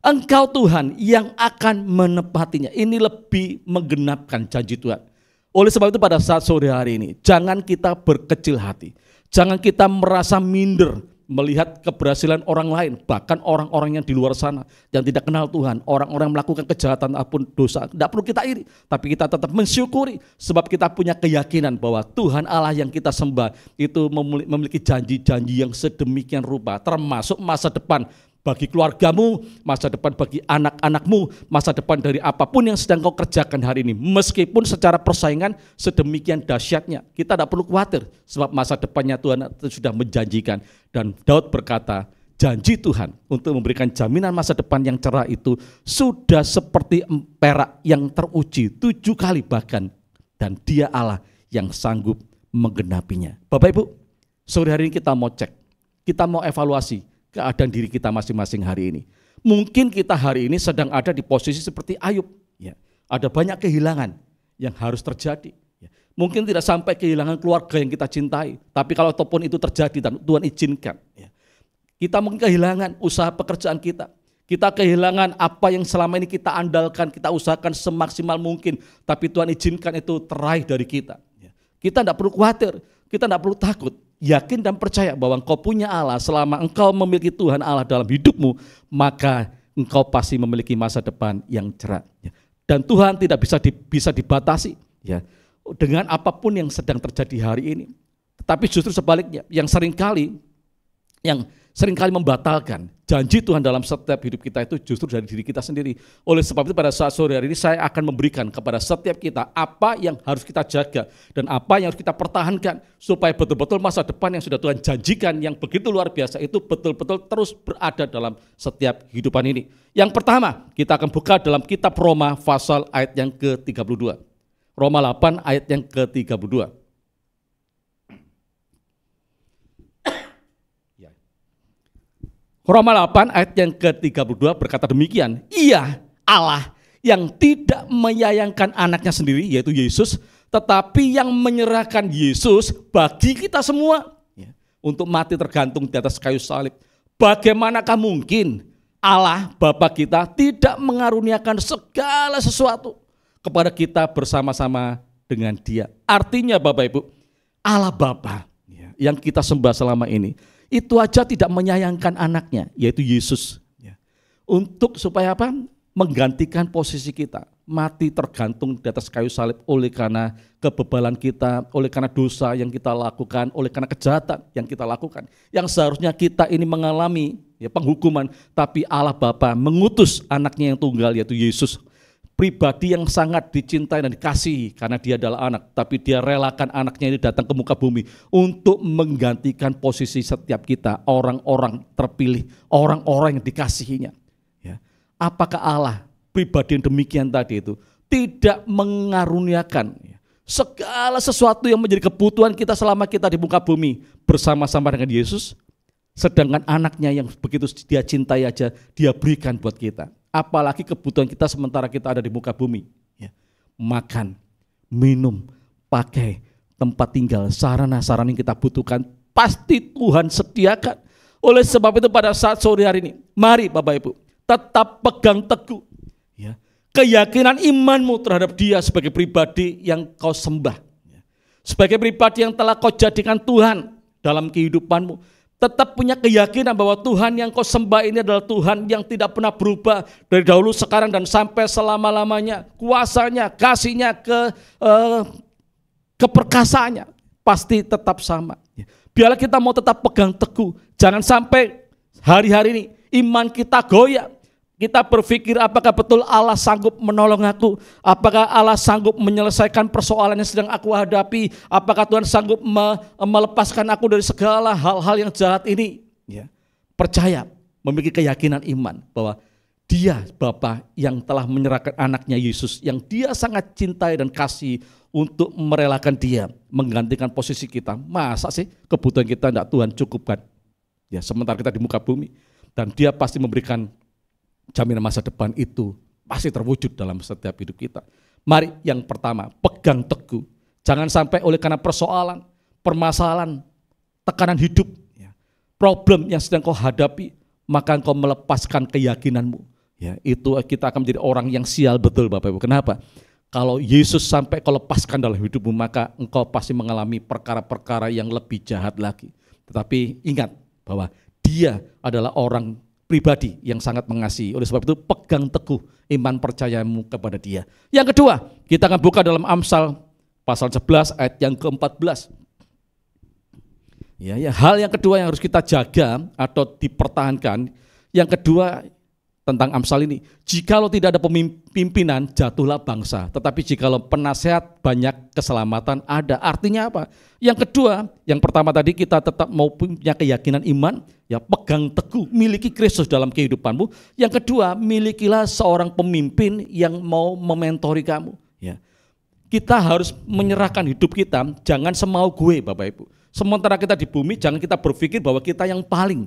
Engkau Tuhan yang akan menepatinya. Ini lebih menggenapkan janji Tuhan. Oleh sebab itu pada saat sore hari ini, jangan kita berkecil hati. Jangan kita merasa minder melihat keberhasilan orang lain, bahkan orang-orang yang di luar sana yang tidak kenal Tuhan, orang-orang yang melakukan kejahatan ataupun dosa. Tidak perlu kita iri, tapi kita tetap mensyukuri sebab kita punya keyakinan bahwa Tuhan Allah yang kita sembah itu memiliki janji-janji yang sedemikian rupa, termasuk masa depan bagi keluargamu, masa depan bagi anak-anakmu, masa depan dari apapun yang sedang kau kerjakan hari ini. Meskipun secara persaingan sedemikian dahsyatnya, kita tidak perlu khawatir sebab masa depannya Tuhan sudah menjanjikan. Dan Daud berkata, janji Tuhan untuk memberikan jaminan masa depan yang cerah itu sudah seperti perak yang teruji 7 kali bahkan, dan Dia Allah yang sanggup menggenapinya. Bapak Ibu, sore hari ini kita mau cek, kita mau evaluasi keadaan diri kita masing-masing hari ini. Mungkin kita hari ini sedang ada di posisi seperti Ayub. Ya, ada banyak kehilangan yang harus terjadi. Ya, mungkin tidak sampai kehilangan keluarga yang kita cintai, tapi kalau ataupun itu terjadi dan Tuhan izinkan. Ya, kita mungkin kehilangan usaha pekerjaan kita. Kita kehilangan apa yang selama ini kita andalkan, kita usahakan semaksimal mungkin, tapi Tuhan izinkan itu teraih dari kita. Ya, kita tidak perlu khawatir, kita tidak perlu takut. Yakin dan percaya bahwa engkau punya Allah. Selama engkau memiliki Tuhan Allah dalam hidupmu, maka engkau pasti memiliki masa depan yang cerah. Dan Tuhan tidak bisa dibatasi ya dengan apapun yang sedang terjadi hari ini. Tetapi justru sebaliknya, yang seringkali membatalkan janji Tuhan dalam setiap hidup kita itu justru dari diri kita sendiri. Oleh sebab itu pada saat sore hari ini saya akan memberikan kepada setiap kita apa yang harus kita jaga dan apa yang harus kita pertahankan supaya betul-betul masa depan yang sudah Tuhan janjikan yang begitu luar biasa itu betul-betul terus berada dalam setiap kehidupan ini. Yang pertama, kita akan buka dalam kitab Roma pasal ayat yang ke-32. Roma 8 ayat yang ke-32. Roma 8 ayat yang ke-32 berkata demikian, Ia Allah yang tidak menyayangkan anaknya sendiri yaitu Yesus, tetapi yang menyerahkan Yesus bagi kita semua ya, untuk mati tergantung di atas kayu salib. Bagaimanakah mungkin Allah Bapa kita tidak mengaruniakan segala sesuatu kepada kita bersama-sama dengan Dia. Artinya Bapak Ibu, Allah Bapa ya, yang kita sembah selama ini itu aja tidak menyayangkan anaknya, yaitu Yesus. Untuk supaya apa? Menggantikan posisi kita. Mati tergantung di atas kayu salib oleh karena kebebalan kita, oleh karena dosa yang kita lakukan, oleh karena kejahatan yang kita lakukan. Yang seharusnya kita ini mengalami ya, penghukuman, tapi Allah Bapa mengutus anaknya yang tunggal, yaitu Yesus. Pribadi yang sangat dicintai dan dikasihi karena dia adalah anak, tapi dia relakan anaknya ini datang ke muka bumi untuk menggantikan posisi setiap kita, orang-orang terpilih, orang-orang yang dikasihinya. Ya. Apakah Allah, pribadi yang demikian tadi itu, tidak mengaruniakan ya, segala sesuatu yang menjadi kebutuhan kita selama kita di muka bumi bersama-sama dengan Yesus, sedangkan anaknya yang begitu dia cintai aja, dia berikan buat kita. Apalagi kebutuhan kita sementara kita ada di muka bumi. Ya. Makan, minum, pakai, tempat tinggal, sarana-sarana yang kita butuhkan, pasti Tuhan sediakan. Oleh sebab itu pada saat sore hari ini, mari Bapak Ibu, tetap pegang teguh ya, keyakinan imanmu terhadap Dia sebagai pribadi yang kau sembah. Ya. Sebagai pribadi yang telah kau jadikan Tuhan dalam kehidupanmu. Tetap punya keyakinan bahwa Tuhan yang kau sembah ini adalah Tuhan yang tidak pernah berubah dari dahulu, sekarang, dan sampai selama-lamanya. Kuasanya, kasihnya, keperkasaannya pasti tetap sama. Biarlah kita mau tetap pegang teguh. Jangan sampai hari-hari ini iman kita goyah. Kita berpikir apakah betul Allah sanggup menolong aku? Apakah Allah sanggup menyelesaikan persoalan yang sedang aku hadapi? Apakah Tuhan sanggup melepaskan aku dari segala hal-hal yang jahat ini? Ya. Percaya, memiliki keyakinan iman bahwa Dia Bapa yang telah menyerahkan anaknya Yesus yang Dia sangat cintai dan kasih untuk merelakan Dia menggantikan posisi kita. Masa sih kebutuhan kita tidak Tuhan cukupkan? Ya, sementara kita di muka bumi, dan Dia pasti memberikan jaminan masa depan itu pasti terwujud dalam setiap hidup kita. Mari yang pertama, pegang teguh. Jangan sampai oleh karena persoalan, permasalahan, tekanan hidup, problem yang sedang kau hadapi, maka engkau melepaskan keyakinanmu. Ya, itu kita akan menjadi orang yang sial betul Bapak Ibu. Kenapa? Kalau Yesus sampai kau lepaskan dalam hidupmu, maka engkau pasti mengalami perkara-perkara yang lebih jahat lagi. Tetapi ingat bahwa Dia adalah orang pribadi yang sangat mengasihi. Oleh sebab itu pegang teguh iman percayamu kepada Dia. Yang kedua, kita akan buka dalam Amsal pasal 11 ayat yang ke-14. Ya, hal yang kedua yang harus kita jaga atau dipertahankan, Yang kedua tentang Amsal ini, jikalau tidak ada pimpinan jatuhlah bangsa, tetapi jikalau penasehat banyak keselamatan ada. Artinya apa? Yang kedua, yang pertama tadi kita tetap mau punya keyakinan iman, ya pegang teguh, miliki Kristus dalam kehidupanmu. Yang kedua, milikilah seorang pemimpin yang mau mementori kamu. Ya, kita harus menyerahkan hidup kita, jangan semau gue Bapak Ibu. Sementara kita di bumi, jangan kita berpikir bahwa kita yang paling.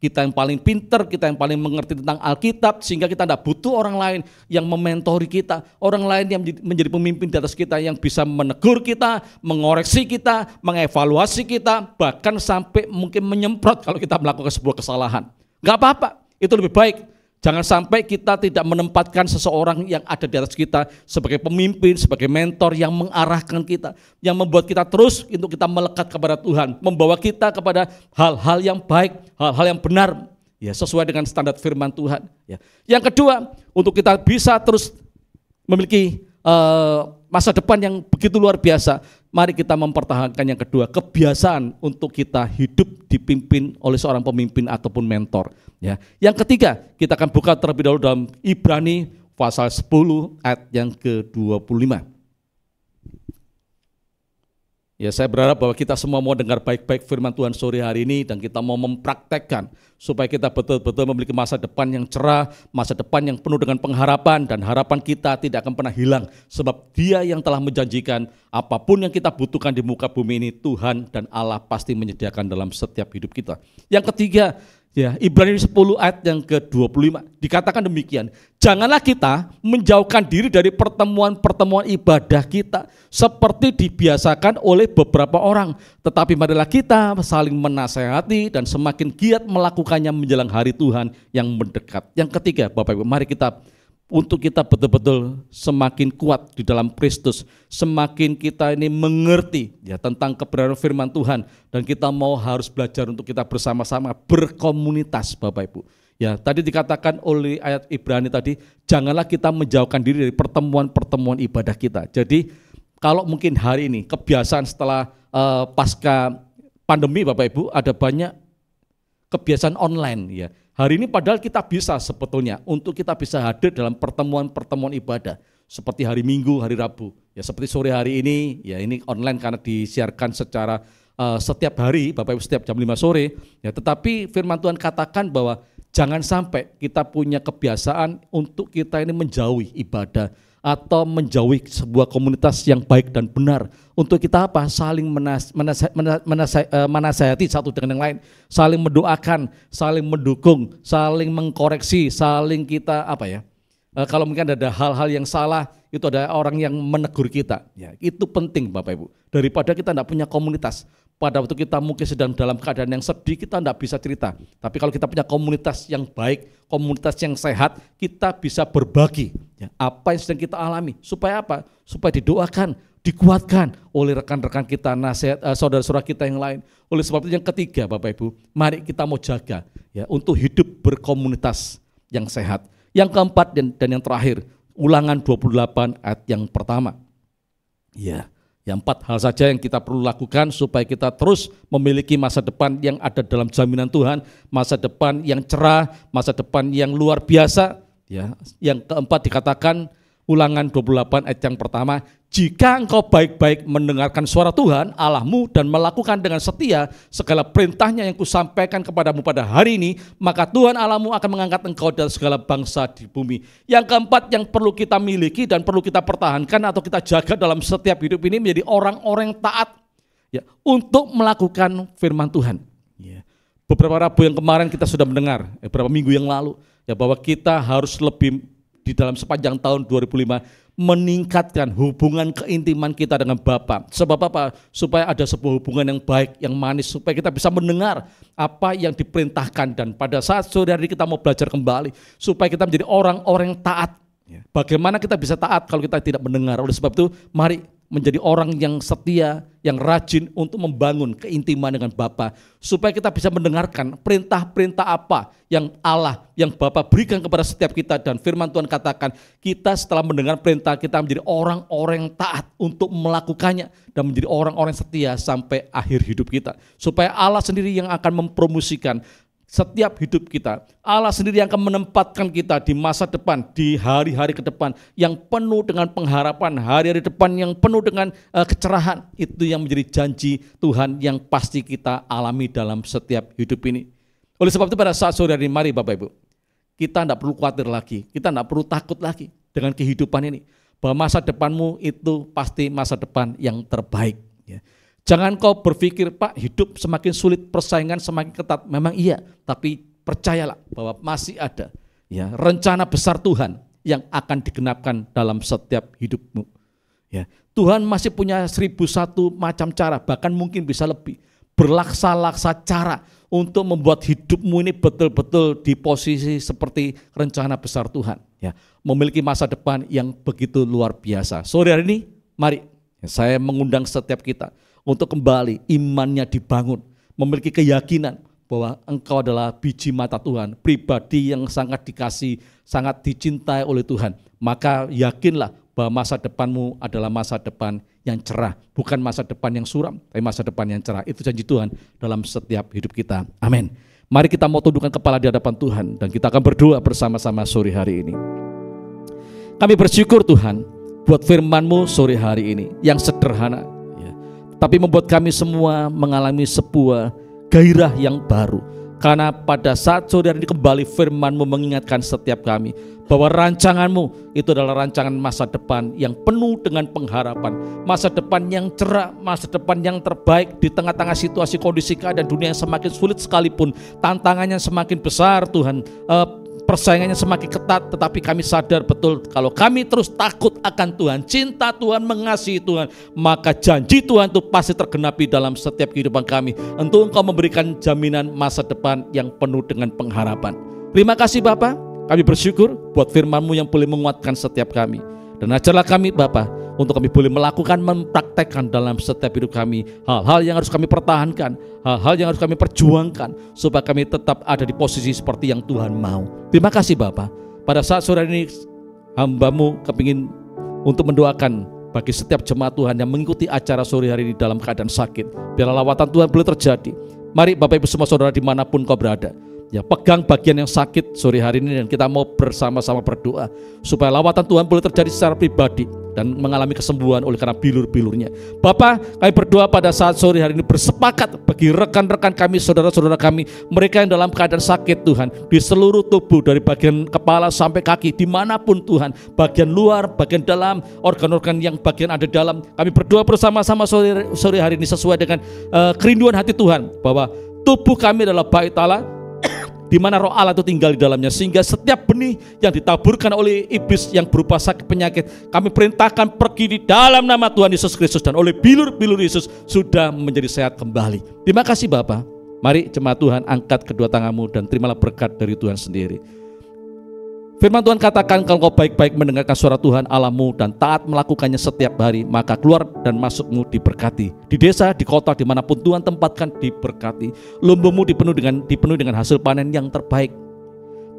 Kita yang paling pinter, kita yang paling mengerti tentang Alkitab, sehingga kita tidak butuh orang lain yang mementori kita, orang lain yang menjadi pemimpin di atas kita, yang bisa menegur kita, mengoreksi kita, mengevaluasi kita, bahkan sampai mungkin menyemprot kalau kita melakukan sebuah kesalahan. Gak apa-apa, itu lebih baik. Jangan sampai kita tidak menempatkan seseorang yang ada di atas kita sebagai pemimpin, sebagai mentor yang mengarahkan kita, yang membuat kita terus untuk kita melekat kepada Tuhan, membawa kita kepada hal-hal yang baik, hal-hal yang benar, ya sesuai dengan standar firman Tuhan. Ya. Yang kedua, untuk kita bisa terus memiliki masa depan yang begitu luar biasa, mari kita mempertahankan yang kedua, kebiasaan untuk kita hidup dipimpin oleh seorang pemimpin ataupun mentor. Ya. Yang ketiga, kita akan buka terlebih dahulu dalam Ibrani pasal 10 ayat yang ke-25. Ya, saya berharap bahwa kita semua mau dengar baik-baik firman Tuhan sore hari ini, dan kita mau mempraktekkan supaya kita betul-betul memiliki masa depan yang cerah, masa depan yang penuh dengan pengharapan, dan harapan kita tidak akan pernah hilang, sebab Dia yang telah menjanjikan apapun yang kita butuhkan di muka bumi ini, Tuhan dan Allah pasti menyediakan dalam setiap hidup kita. Yang ketiga, ya, Ibrani 10 ayat yang ke-25 dikatakan demikian, janganlah kita menjauhkan diri dari pertemuan-pertemuan ibadah kita seperti dibiasakan oleh beberapa orang, tetapi marilah kita saling menasehati dan semakin giat melakukannya menjelang hari Tuhan yang mendekat. Yang ketiga, Bapak Ibu, mari kita untuk kita betul-betul semakin kuat di dalam Kristus, semakin kita ini mengerti ya tentang kebenaran firman Tuhan, dan kita mau harus belajar untuk kita bersama-sama berkomunitas, Bapak Ibu. Ya, tadi dikatakan oleh ayat Ibrani tadi, janganlah kita menjauhkan diri dari pertemuan-pertemuan ibadah kita. Jadi kalau mungkin hari ini kebiasaan setelah pasca pandemi, Bapak Ibu, ada banyak kebiasaan online ya. Hari ini padahal kita bisa sebetulnya untuk kita bisa hadir dalam pertemuan-pertemuan ibadah seperti hari Minggu, hari Rabu. Ya seperti sore hari ini, ya ini online karena disiarkan secara setiap hari, Bapak Ibu, setiap jam 5 sore. Ya, tetapi firman Tuhan katakan bahwa jangan sampai kita punya kebiasaan untuk kita ini menjauhi ibadah atau menjauhi sebuah komunitas yang baik dan benar. Untuk kita apa? Saling menasihati satu dengan yang lain, saling mendoakan, saling mendukung, saling mengkoreksi, saling kita apa ya? Kalau mungkin ada hal-hal yang salah, itu ada orang yang menegur kita. Ya, itu penting Bapak Ibu. Daripada kita tidak punya komunitas, pada waktu kita mungkin sedang dalam keadaan yang sedih, kita tidak bisa cerita. Tapi kalau kita punya komunitas yang baik, komunitas yang sehat, kita bisa berbagi ya, apa yang sedang kita alami. Supaya apa? Supaya didoakan, dikuatkan oleh rekan-rekan kita, nasihat saudara-saudara kita yang lain. Oleh sebab itu yang ketiga, Bapak Ibu, mari kita mau jaga ya untuk hidup berkomunitas yang sehat. Yang keempat dan yang terakhir, Ulangan 28 ayat yang pertama. Ya, yang 4 hal saja yang kita perlu lakukan supaya kita terus memiliki masa depan yang ada dalam jaminan Tuhan, masa depan yang cerah, masa depan yang luar biasa. Ya, yang keempat dikatakan Ulangan 28 ayat yang pertama, jika engkau baik-baik mendengarkan suara Tuhan Allahmu dan melakukan dengan setia segala perintahnya yang kusampaikan kepadamu pada hari ini, maka Tuhan Allahmu akan mengangkat engkau dari segala bangsa di bumi. Yang keempat yang perlu kita miliki dan perlu kita pertahankan atau kita jaga dalam setiap hidup ini menjadi orang-orang taat ya, untuk melakukan firman Tuhan. Ya. Beberapa Rabu yang kemarin kita sudah mendengar, beberapa minggu yang lalu, ya bahwa kita harus lebih di dalam sepanjang tahun 2005 meningkatkan hubungan keintiman kita dengan Bapa. Sebab apa? Supaya ada sebuah hubungan yang baik, yang manis, supaya kita bisa mendengar apa yang diperintahkan, dan pada saat sore hari kita mau belajar kembali supaya kita menjadi orang-orang yang taat. Bagaimana kita bisa taat kalau kita tidak mendengar? Oleh sebab itu mari menjadi orang yang setia, yang rajin untuk membangun keintiman dengan Bapa, supaya kita bisa mendengarkan perintah-perintah apa yang Allah, yang Bapa berikan kepada setiap kita. Dan firman Tuhan katakan, kita setelah mendengar perintah, kita menjadi orang-orang yang taat untuk melakukannya, dan menjadi orang-orang setia sampai akhir hidup kita. Supaya Allah sendiri yang akan mempromosikan setiap hidup kita. Allah sendiri yang akan menempatkan kita di masa depan, di hari-hari ke depan yang penuh dengan pengharapan, hari-hari depan yang penuh dengan kecerahan. Itu yang menjadi janji Tuhan yang pasti kita alami dalam setiap hidup ini. Oleh sebab itu pada saat sore hari ini, mari Bapak Ibu, kita tidak perlu khawatir lagi, kita tidak perlu takut lagi dengan kehidupan ini. Bahwa masa depanmu itu pasti masa depan yang terbaik. Ya. Jangan kau berpikir, Pak, hidup semakin sulit, persaingan semakin ketat. Memang iya, tapi percayalah bahwa masih ada ya rencana besar Tuhan yang akan digenapkan dalam setiap hidupmu. Ya, Tuhan masih punya 1001 macam cara, bahkan mungkin bisa lebih. Berlaksa-laksa cara untuk membuat hidupmu ini betul-betul di posisi seperti rencana besar Tuhan. Ya, memiliki masa depan yang begitu luar biasa. Sore hari ini, mari saya mengundang setiap kita untuk kembali imannya dibangun, memiliki keyakinan bahwa engkau adalah biji mata Tuhan, pribadi yang sangat dikasihi, sangat dicintai oleh Tuhan. Maka yakinlah bahwa masa depanmu adalah masa depan yang cerah, bukan masa depan yang suram, tapi masa depan yang cerah. Itu janji Tuhan dalam setiap hidup kita. Amin. Mari kita mau tundukkan kepala di hadapan Tuhan dan kita akan berdoa bersama-sama sore hari ini. Kami bersyukur Tuhan buat firman-Mu sore hari ini yang sederhana, tapi membuat kami semua mengalami sebuah gairah yang baru. Karena pada saat sore hari ini kembali firman-Mu mengingatkan setiap kami bahwa rancangan-Mu itu adalah rancangan masa depan yang penuh dengan pengharapan, masa depan yang cerah, masa depan yang terbaik di tengah-tengah situasi kondisi keadaan dunia yang semakin sulit sekalipun, tantangannya semakin besar Tuhan, persaingannya semakin ketat, tetapi kami sadar betul kalau kami terus takut akan Tuhan, cinta Tuhan, mengasihi Tuhan, maka janji Tuhan itu pasti tergenapi dalam setiap kehidupan kami. Untuk Engkau memberikan jaminan masa depan yang penuh dengan pengharapan. Terima kasih Bapa, kami bersyukur buat firman-Mu yang boleh menguatkan setiap kami. Dan ajarlah kami Bapa, untuk kami boleh melakukan, mempraktekkan dalam setiap hidup kami hal-hal yang harus kami pertahankan, hal-hal yang harus kami perjuangkan supaya kami tetap ada di posisi seperti yang Tuhan mau. Terima kasih Bapa. Pada saat sore ini hamba-Mu kepingin untuk mendoakan bagi setiap jemaat Tuhan yang mengikuti acara sore hari ini dalam keadaan sakit. Biarlah lawatan Tuhan boleh terjadi. Mari Bapak Ibu semua saudara dimanapun kau berada, ya, pegang bagian yang sakit sore hari ini dan kita mau bersama-sama berdoa supaya lawatan Tuhan boleh terjadi secara pribadi dan mengalami kesembuhan oleh karena bilur-bilurnya. Bapa, kami berdoa pada saat sore hari ini bersepakat bagi rekan-rekan kami, saudara-saudara kami, mereka yang dalam keadaan sakit Tuhan, di seluruh tubuh dari bagian kepala sampai kaki, dimanapun Tuhan, bagian luar, bagian dalam, organ-organ yang bagian ada dalam, kami berdoa bersama-sama sore hari ini sesuai dengan kerinduan hati Tuhan, bahwa tubuh kami adalah bait Allah, di mana roh Allah itu tinggal di dalamnya, sehingga setiap benih yang ditaburkan oleh iblis yang berupa sakit penyakit, kami perintahkan pergi di dalam nama Tuhan Yesus Kristus, dan oleh bilur-bilur Yesus sudah menjadi sehat kembali. Terima kasih Bapa. Mari jemaat Tuhan angkat kedua tanganmu dan terimalah berkat dari Tuhan sendiri. Firman Tuhan katakan, kalau kau baik-baik mendengarkan suara Tuhan Allahmu dan taat melakukannya setiap hari, maka keluar dan masukmu diberkati. Di desa, di kota, dimanapun Tuhan tempatkan diberkati. Lumbumu dipenuhi dengan hasil panen yang terbaik.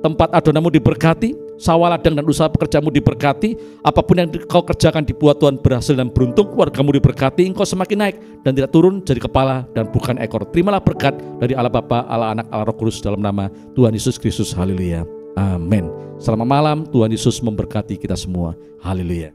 Tempat adonanmu diberkati, sawah ladang dan usaha pekerjamu diberkati. Apapun yang kau kerjakan dibuat Tuhan berhasil dan beruntung. Keluargamu diberkati, engkau semakin naik dan tidak turun jadi kepala dan bukan ekor. Terimalah berkat dari Allah Bapa, Allah Anak, Allah Roh Kudus dalam nama Tuhan Yesus Kristus. Haleluya. Amin. Selamat malam, Tuhan Yesus memberkati kita semua. Haleluya.